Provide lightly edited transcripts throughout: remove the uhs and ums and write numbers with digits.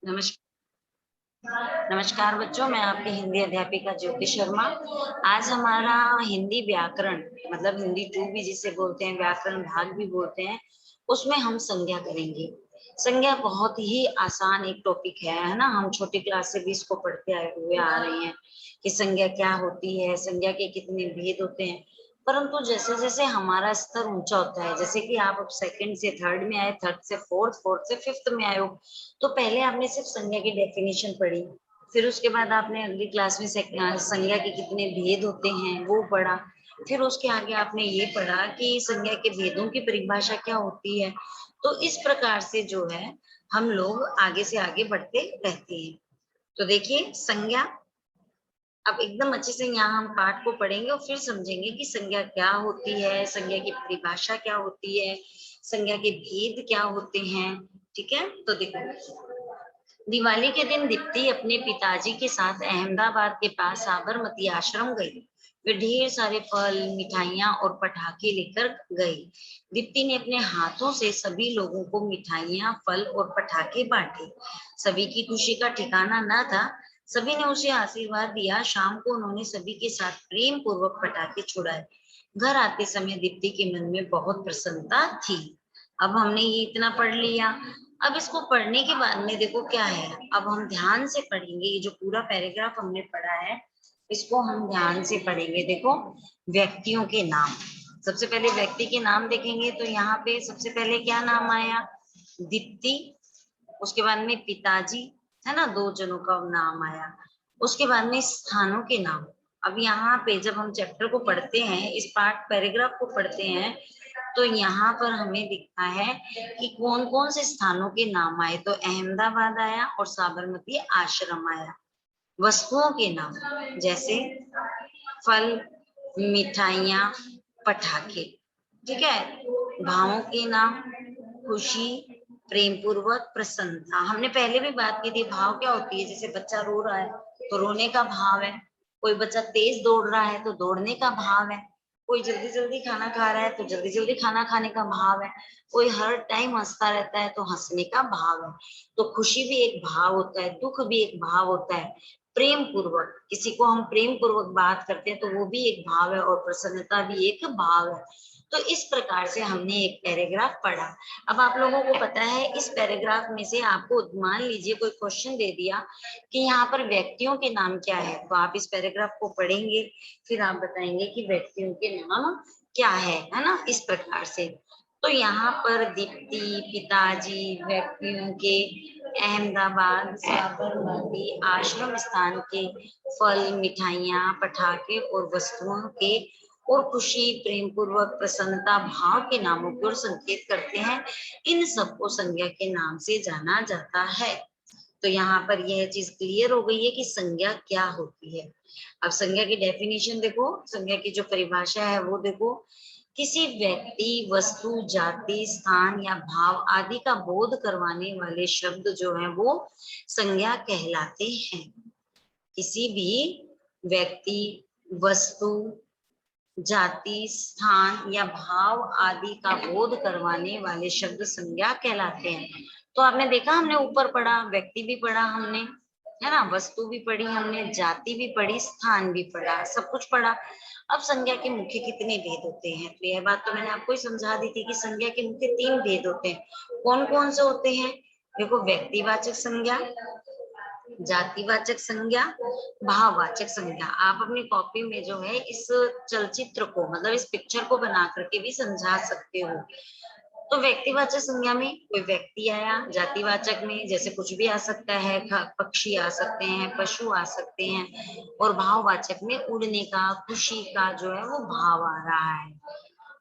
नमस्कार। नमस्कार बच्चों, मैं आपकी हिंदी अध्यापिका ज्योति शर्मा। आज हमारा हिंदी व्याकरण मतलब हिंदी 2 भी जिसे बोलते हैं, व्याकरण भाग भी बोलते हैं, उसमें हम संज्ञा करेंगे। संज्ञा बहुत ही आसान एक टॉपिक है ना। हम छोटी क्लास से भी इसको पढ़ते आए हुए आ रहे हैं कि संज्ञा क्या होती है, संज्ञा के कितने भेद होते हैं। परंतु जैसे जैसे हमारा स्तर ऊंचा होता है, जैसे कि आप अब सेकंड से थर्ड में आए, थर्ड से फोर्थ, फोर्थ से फिफ्थ में आए हो, तो पहले आपने सिर्फ संज्ञा की डेफिनेशन पढ़ी, फिर उसके बाद आपने अगली क्लास में संज्ञा के कितने भेद होते हैं वो पढ़ा, फिर उसके आगे आपने ये पढ़ा कि संज्ञा के भेदों की परिभाषा क्या होती है। तो इस प्रकार से जो है हम लोग आगे से आगे बढ़ते रहते हैं। तो देखिए संज्ञा, अब एकदम अच्छे से यहाँ हम पाठ को पढ़ेंगे और फिर समझेंगे कि संज्ञा क्या होती है, संज्ञा की परिभाषा क्या होती है, संज्ञा के भेद क्या होते हैं। ठीक है, तो देखो, दिवाली के दिन दीप्ति अपने पिताजी के साथ अहमदाबाद के पास साबरमती आश्रम गई। वे ढेर सारे फल, मिठाइयाँ और पटाखे लेकर गई। दीप्ति ने अपने हाथों से सभी लोगों को मिठाइयाँ, फल और पटाखे बांटे। सभी की खुशी का ठिकाना न था। सभी ने उसे आशीर्वाद दिया। शाम को उन्होंने सभी के साथ प्रेम पूर्वक पटाखे छुड़ाए। घर आते समय दीप्ति के मन में बहुत प्रसन्नता थी। अब हमने ये इतना पढ़ लिया। अब इसको पढ़ने के बाद में देखो क्या है, अब हम ध्यान से पढ़ेंगे। ये जो पूरा पैराग्राफ हमने पढ़ा है इसको हम ध्यान से पढ़ेंगे। देखो, व्यक्तियों के नाम, सबसे पहले व्यक्ति के नाम देखेंगे तो यहाँ पे सबसे पहले क्या नाम आया, दीप्ति। उसके बाद में पिताजी, है ना, 2 जनों का नाम आया। उसके बाद में स्थानों के नाम। अब यहाँ पे जब हम चैप्टर को पढ़ते हैं, इस पार्ट पैराग्राफ को पढ़ते हैं, तो यहाँ पर हमें दिखता है कि कौन कौन से स्थानों के नाम आए। तो अहमदाबाद आया और साबरमती आश्रम आया। वस्तुओं के नाम जैसे फल, मिठाइयाँ, पटाखे। ठीक है, भावों के नाम खुशी, प्रेम पूर्वक, प्रसन्नता। हमने पहले भी बात की थी, भाव क्या होती है। जैसे बच्चा रो रहा है तो रोने का भाव है, कोई बच्चा तेज दौड़ रहा है तो दौड़ने का भाव है, कोई जल्दी जल्दी खाना खा रहा है तो जल्दी जल्दी खाना खाने का भाव है, कोई हर टाइम हंसता रहता है तो हंसने का भाव है। तो खुशी भी एक भाव होता है, दुख भी एक भाव होता है। प्रेम पूर्वक, किसी को हम प्रेम पूर्वक बात करते हैं तो वो भी एक भाव है, और प्रसन्नता भी एक भाव है। तो इस प्रकार से हमने एक पैराग्राफ पढ़ा। अब आप लोगों को पता है इस पैराग्राफ में से आपको मान लीजिए कोई क्वेश्चन दे दिया कि यहाँ पर व्यक्तियों के नाम क्या है, तो आप इस पैराग्राफ को पढ़ेंगे, फिर आप बताएंगे कि व्यक्तियों के नाम क्या है ना, इस प्रकार से। तो यहाँ पर दीप्ति, पिताजी, व्यक्तियों के, अहमदाबाद, साबरमती आश्रम स्थान के, फल, मिठाइयाँ, पटाखे और वस्तुओं के, और खुशी, प्रेम पूर्वक, प्रसन्नता, भाव के नामों की ओर संकेत करते हैं। इन सबको संज्ञा के नाम से जाना जाता है। तो यहाँ पर यह चीज क्लियर हो गई है कि संज्ञा क्या होती है। अब संज्ञा की डेफिनेशन देखो, संज्ञा की जो परिभाषा है वो देखो, किसी व्यक्ति, वस्तु, जाति, स्थान या भाव आदि का बोध करवाने वाले शब्द जो है वो संज्ञा कहलाते हैं। किसी भी व्यक्ति, वस्तु, जाति, स्थान या भाव आदि का बोध करवाने वाले शब्द संज्ञा कहलाते हैं। तो आपने देखा, हमने ऊपर पढ़ा, व्यक्ति भी पढ़ा हमने, है ना, वस्तु भी पढ़ी हमने, जाति भी पढ़ी, स्थान भी पढ़ा, सब कुछ पढ़ा। अब संज्ञा के मुख्य कितने भेद होते हैं, तो यह बात तो मैंने आपको ही समझा दी थी कि संज्ञा के मुख्य 3 भेद होते हैं। कौन कौन से होते हैं, देखो, व्यक्तिवाचक संज्ञा, जातिवाचक संज्ञा, भाववाचक संज्ञा। आप अपनी कॉपी में जो है इस चलचित्र को, मतलब इस पिक्चर को बना करके भी समझा सकते हो। तो व्यक्तिवाचक संज्ञा में कोई व्यक्ति आया, जातिवाचक में जैसे कुछ भी आ सकता है, पक्षी आ सकते हैं, पशु आ सकते हैं, और भाववाचक में उड़ने का, खुशी का जो है वो भाव आ रहा है।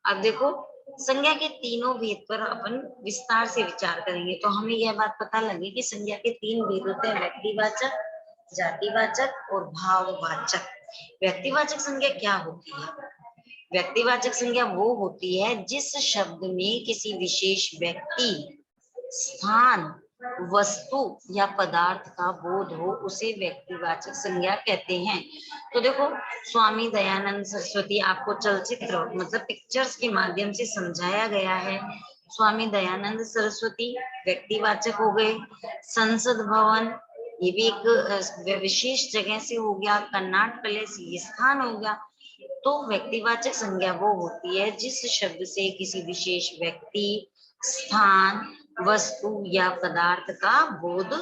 अब देखो, संज्ञा के तीनों भेद पर अपन विस्तार से विचार करेंगे तो हमें यह बात पता लगी कि संज्ञा के 3 भेद होते हैं, व्यक्तिवाचक, जातिवाचक और भाववाचक। व्यक्तिवाचक संज्ञा क्या होती है, व्यक्तिवाचक संज्ञा वो होती है जिस शब्द में किसी विशेष व्यक्ति, स्थान, वस्तु या पदार्थ का बोध हो, उसे व्यक्तिवाचक संज्ञा कहते हैं। तो देखो, स्वामी दयानंद सरस्वती, आपको चलचित्र मतलब पिक्चर्स के माध्यम से समझाया गया है। स्वामी दयानंद सरस्वती व्यक्तिवाचक हो गए। संसद भवन ये भी एक विशेष जगह से हो गया। कन्नाट पैलेस ये स्थान हो गया। तो व्यक्तिवाचक संज्ञा वो होती है जिस शब्द से किसी विशेष व्यक्ति, स्थान, वस्तु या पदार्थ का बोध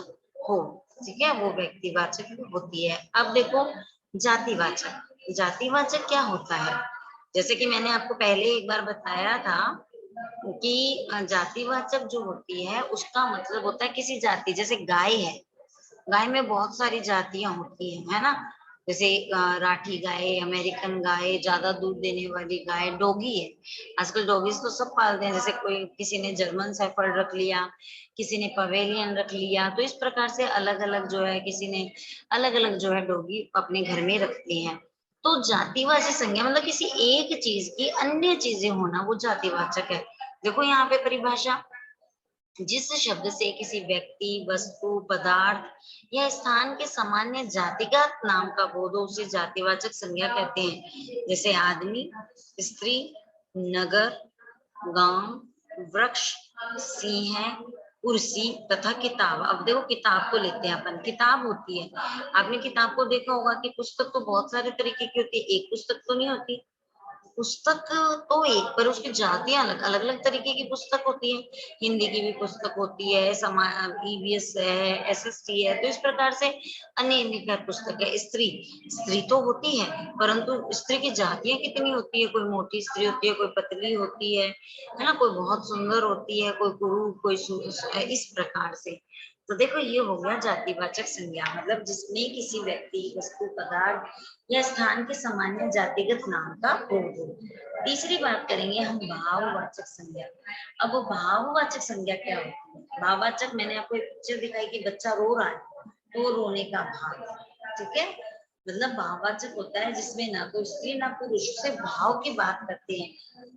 हो। ठीक है, वो व्यक्तिवाचक होती है। अब देखो जातिवाचक। जातिवाचक क्या होता है? जैसे कि मैंने आपको पहले एक बार बताया था कि जातिवाचक जो होती है उसका मतलब होता है किसी जाति, जैसे गाय है, गाय में बहुत सारी जातियां होती है ना। जैसे राठी गाय, अमेरिकन गाय, ज्यादा दूध देने वाली गाय, डॉगी है। आजकल डॉगीज तो सब पालते हैं, जैसे कोई किसी ने जर्मन शेफर्ड रख लिया, किसी ने पवेलियन रख लिया। तो इस प्रकार से अलग अलग जो है किसी ने अलग अलग जो है डॉगी अपने घर में रखते हैं। तो जातिवाचक संज्ञा मतलब किसी एक चीज की अन्य चीजें होना, वो जातिवाचक है। देखो यहाँ पे परिभाषा, जिस शब्द से किसी व्यक्ति, वस्तु, पदार्थ या स्थान के सामान्य जातिगत नाम का बोध हो उसे जातिवाचक संज्ञा कहते हैं। जैसे आदमी, स्त्री, नगर, गांव, वृक्ष, सिंह, कुर्सी तथा किताब। अब देखो किताब को लेते हैं अपन, किताब होती है, आपने किताब को देखा होगा कि पुस्तक तो बहुत सारे तरीके की होती है, एक पुस्तक तो नहीं होती। पुस्तक तो एक, पर उसकी जातियां अलग अलग अलग तरीके की पुस्तक होती है। हिंदी की भी पुस्तक होती है, ईवीएस है, एसएसटी है। तो इस प्रकार से अन्य अन्य का पुस्तक है। स्त्री, स्त्री तो होती है, परंतु स्त्री की जातियां कितनी होती है? कोई मोटी स्त्री होती है, कोई पतली होती है ना, कोई बहुत सुंदर होती है, कोई कुरूप, कोई इस प्रकार से। तो देखो ये हो गया जातिवाचक संज्ञा, मतलब जिसमें किसी व्यक्ति, वस्तु, पदार्थ या स्थान के सामान्य जातिगत नाम का बोध हो। तीसरी बात करेंगे हम भाववाचक संज्ञा। अब वो भाववाचक संज्ञा क्या होती है? भाववाचक, मैंने आपको एक पिक्चर दिखाई कि बच्चा रो रहा है, तो रोने का भाव। ठीक है, मतलब भाववाचक होता है जिसमें ना कोई स्त्री ना पुरुष, से भाव की बात करते हैं।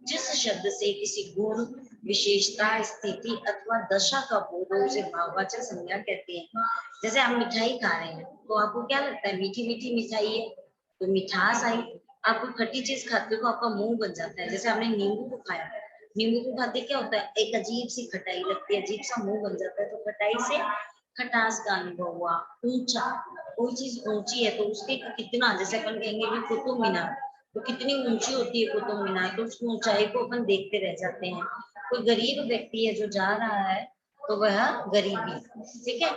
जिस शब्द से किसी गुण, विशेषता, स्थिति अथवा दशा का बोध हो उसे भाववाचक संज्ञा कहते हैं। जैसे आप मिठाई खा रहे हैं तो आपको क्या लगता है? मीठी मीठी मिठाई है तो मिठास आई। आप कोई खट्टी चीज खाते हो तो आपका मुंह बन जाता है। जैसे आपने नींबू को खाया, नींबू को खाते क्या होता है? एक अजीब सी खटाई लगती है, अजीब सा मुंह बन जाता है। तो खटाई से खटास का अनुभव हुआ। ऊंचा, कोई चीज ऊंची है तो उसके कितना, जैसे अपन कहेंगे भी कुतुब मीनार, तो कितनी ऊंची होती है कुतुब मीनार, तो उसकी ऊंचाई को अपन देखते रह जाते हैं। कोई गरीब व्यक्ति है जो जा रहा है तो वह गरीबी। ठीक है,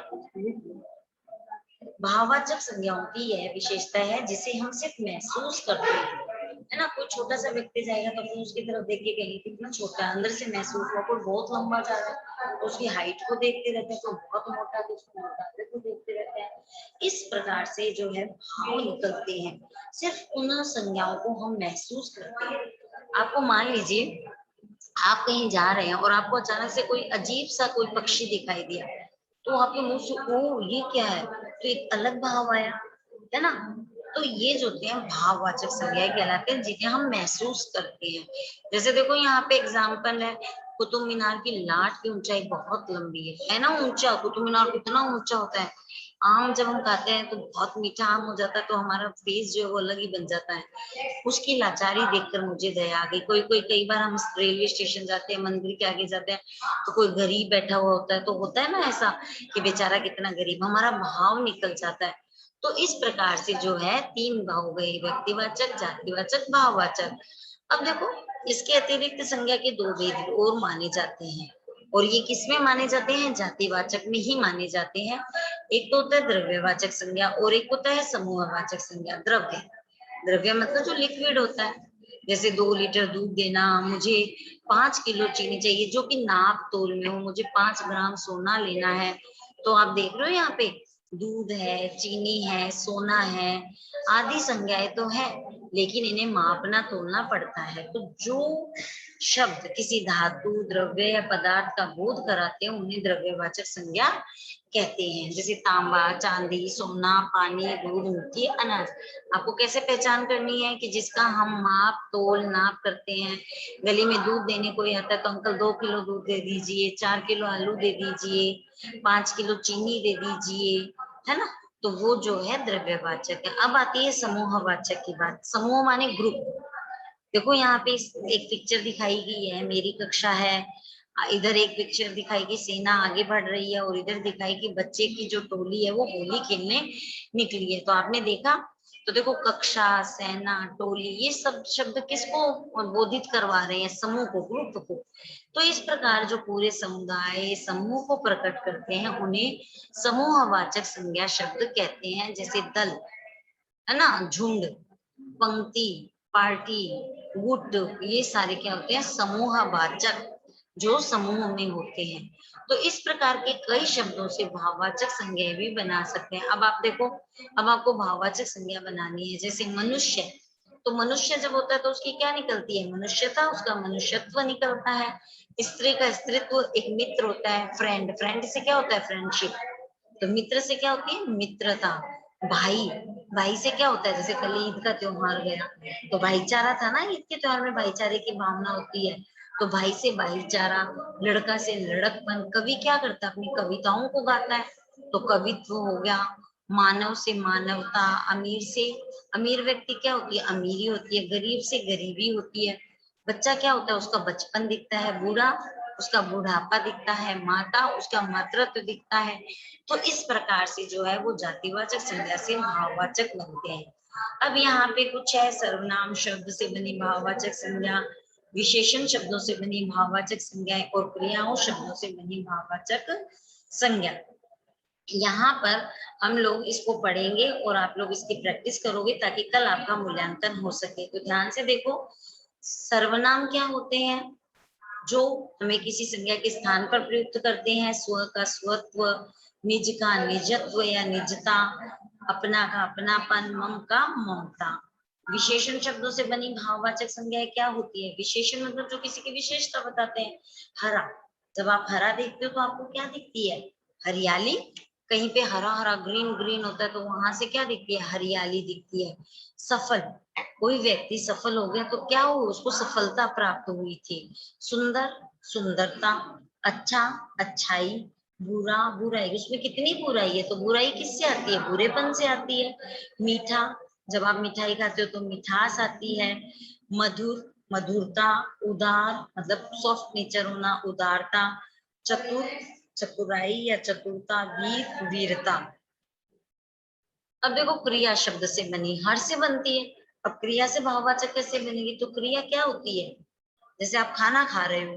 भाववाचक संज्ञाओं की यह विशेषता है जिसे हम सिर्फ महसूस करते हैं, है ना। कोई छोटा सा व्यक्ति जाएगा तो अपन उसकी तरफ देख के कहेंगे कितना छोटा है, अंदर से महसूस हुआ। कोई बहुत लंबा जा रहा है तो उसकी हाइट को देखते रहते हैं, तो बहुत मोटा तो उसको मोटापे को देखते रहते हैं। इस प्रकार से जो है भाव निकलते हैं, सिर्फ उन संज्ञाओं को हम महसूस करते हैं। आपको मान लीजिए आप कहीं जा रहे हैं और आपको अचानक से कोई अजीब सा कोई पक्षी दिखाई दिया, तो आपके मुंह से ओ ये क्या है, तो एक अलग भाव आया, है ना। तो ये जो होते हैं भाववाचक संज्ञाएं कहलाते हैं जिन्हें हम महसूस करते हैं। जैसे देखो यहाँ पे एग्जाम्पल है, कुतुब मीनार की लाट की ऊंचाई बहुत लंबी है ना। ऊंचा कुतुब मीनार कितना ऊंचा होता है। आम जब हम खाते हैं तो बहुत मीठा आम हो जाता है तो हमारा फेस जो है वो अलग ही बन जाता है। उसकी लाचारी देखकर मुझे दया आ गई। कोई कोई कई बार हम रेलवे स्टेशन जाते हैं, मंदिर के आगे जाते हैं, तो कोई गरीब बैठा हुआ होता है, तो होता है ना ऐसा कि बेचारा कितना गरीब, हमारा भाव निकल जाता है। तो इस प्रकार से जो है तीन भाव हो गए, व्यक्तिवाचक, जातिवाचक, भाववाचक। अब देखो इसके अतिरिक्त संज्ञा के दो भेद और माने जाते हैं, और ये किसमें माने जाते हैं? जातिवाचक में ही माने जाते हैं। एक तो होता है द्रव्यवाचक संज्ञा और एक होता है समूहवाचक संज्ञा। द्रव्य, द्रव्य मतलब जो लिक्विड होता है। जैसे 2 लीटर दूध देना, मुझे 5 किलो चीनी चाहिए जो कि नाप तोल में हो, मुझे 5 ग्राम सोना लेना है। तो आप देख रहे हो यहाँ पे दूध है, चीनी है, सोना है, आदि संज्ञाएं तो है, लेकिन इन्हें मापना तोलना पड़ता है। तो जो शब्द किसी धातु, द्रव्य या पदार्थ का बोध कराते हैं उन्हें द्रव्यवाचक संज्ञा कहते हैं। जैसे तांबा, चांदी, सोना, पानी, दूध, मिट्टी, अनाज। आपको कैसे पहचान करनी है कि जिसका हम माप तोल नाप करते हैं। गली में दूध देने कोई आता है तो अंकल 2 किलो दूध दे दीजिए, 4 किलो आलू दे दीजिए, 5 किलो चीनी दे दीजिए, है ना। तो वो जो है द्रव्यवाचक है। अब आती है समूहवाचक की बात। समूह माने ग्रुप। देखो यहाँ पे एक पिक्चर दिखाई गई है, मेरी कक्षा है, इधर एक पिक्चर दिखाई कि सेना आगे बढ़ रही है, और इधर दिखाई कि बच्चे की जो टोली है वो होली खेलने निकली है। तो आपने देखा, तो देखो कक्षा, सेना, टोली, ये सब शब्द किसको बोधित करवा रहे हैं? समूह को, ग्रुप को। तो इस प्रकार जो पूरे समुदाय समूह को प्रकट करते हैं उन्हें समूहवाचक संज्ञा शब्द कहते हैं। जैसे दल, है ना, झुंड, पंक्ति, पार्टी, गुट, ये सारे क्या होते हैं? समूहवाचक, जो समूह में होते हैं। तो इस प्रकार के कई शब्दों से भाववाचक संज्ञा भी बना सकते हैं। अब आप देखो, अब आपको भाववाचक संज्ञा बनानी है। जैसे मनुष्य, तो मनुष्य जब होता है तो उसकी क्या निकलती है? मनुष्यता, उसका मनुष्यत्व निकलता है। स्त्री का स्त्रीत्व, एक मित्र होता है, फ्रेंड, फ्रेंड से क्या होता है? फ्रेंडशिप। तो मित्र से क्या होती है? मित्रता। भाई, भाई से क्या होता है? जैसे कल ईद का त्योहार गया, तो भाईचारा था ना, ईद के त्योहार में भाईचारे की भावना होती है। तो भाई से भाईचारा, लड़का से लड़कपन। कवि क्या करता है? अपनी कविताओं को गाता है, तो कवित्व हो गया। मानव से मानवता, अमीर से, अमीर व्यक्ति क्या होती है? अमीरी होती है। गरीब से गरीबी होती है। बच्चा क्या होता है? उसका बचपन दिखता है। बूढ़ा, उसका बुढ़ापा दिखता है। माता, उसका मातृत्व दिखता है। तो इस प्रकार से जो है वो जातिवाचक संज्ञा से भाववाचक बनते हैं। अब यहाँ पे कुछ है, सर्वनाम शब्द से बनी भाववाचक संज्ञा, विशेषण शब्दों से बनी भाववाचक संज्ञाएं, और क्रियाओं शब्दों से बनी भाववाचक संज्ञा। यहाँ पर हम लोग इसको पढ़ेंगे और आप लोग इसकी प्रैक्टिस करोगे ताकि कल आपका मूल्यांकन हो सके। तो ध्यान से देखो, सर्वनाम क्या होते हैं? जो हमें किसी संज्ञा के स्थान पर प्रयुक्त करते हैं। स्व का स्वत्व, निज का निजत्व या निजता, अपना का अपनापन, मम का ममता। विशेषण शब्दों से बनी भाववाचक संज्ञाएं क्या होती है? विशेषण मतलब जो किसी की विशेषता बताते हैं। हरा, जब आप हरा देखते हो तो आपको क्या दिखती है? हरियाली। कहीं पे हरा हरा ग्रीन ग्रीन होता है तो वहां से क्या दिखती है? हरियाली दिखती है। सफल, कोई व्यक्ति सफल हो गया तो क्या हो? उसको सफलता प्राप्त हुई थी। सुंदर, सुंदरता। अच्छा, अच्छाई। बुरा, बुराई। उसमें कितनी बुराई है? तो बुराई किससे आती है? बुरेपन से आती है। मीठा, जब आप मिठाई खाते हो तो मिठास आती है। मधुर, मधुरता। उदार, मतलब सॉफ्ट नेचर होना, उदारता। चतुर, चतुराई या चतुरता। वीर, वीरता। अब देखो, क्रिया शब्द से बनी, हर से बनती है। अब क्रिया से भाववाचक कैसे बनेगी? तो क्रिया क्या होती है? जैसे आप खाना खा रहे हो,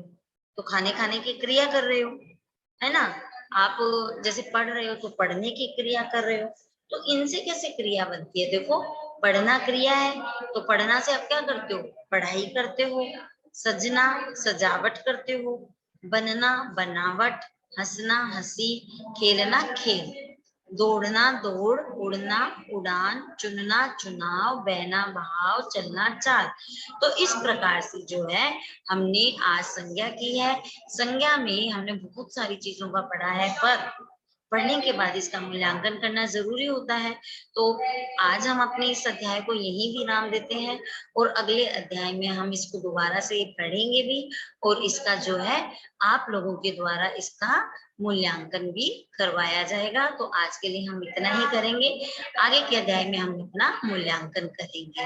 तो खाने खाने की क्रिया कर रहे हो, है ना। आप जैसे पढ़ रहे हो तो पढ़ने की क्रिया कर रहे हो। तो इनसे कैसे क्रिया बनती है? देखो, पढ़ना क्रिया है, तो पढ़ना से आप क्या करते हो? पढ़ाई करते हो। सजना, सजावट करते हो। बनना, बनावट। हंसना, हंसी। खेलना, खेल। दौड़ना, दौड़। उड़ना, उड़ान। चुनना, चुनाव। बहना, बहाव। चलना, चाल। तो इस प्रकार से जो है हमने आज संज्ञा की है। संज्ञा में हमने बहुत सारी चीजों का पढ़ा है, पर पढ़ने के बाद इसका मूल्यांकन करना जरूरी होता है। तो आज हम अपने इस अध्याय को यहीं विराम देते हैं, और अगले अध्याय में हम इसको दोबारा से पढ़ेंगे भी, और इसका जो है आप लोगों के द्वारा इसका मूल्यांकन भी करवाया जाएगा। तो आज के लिए हम इतना ही करेंगे, आगे के अध्याय में हम अपना मूल्यांकन करेंगे।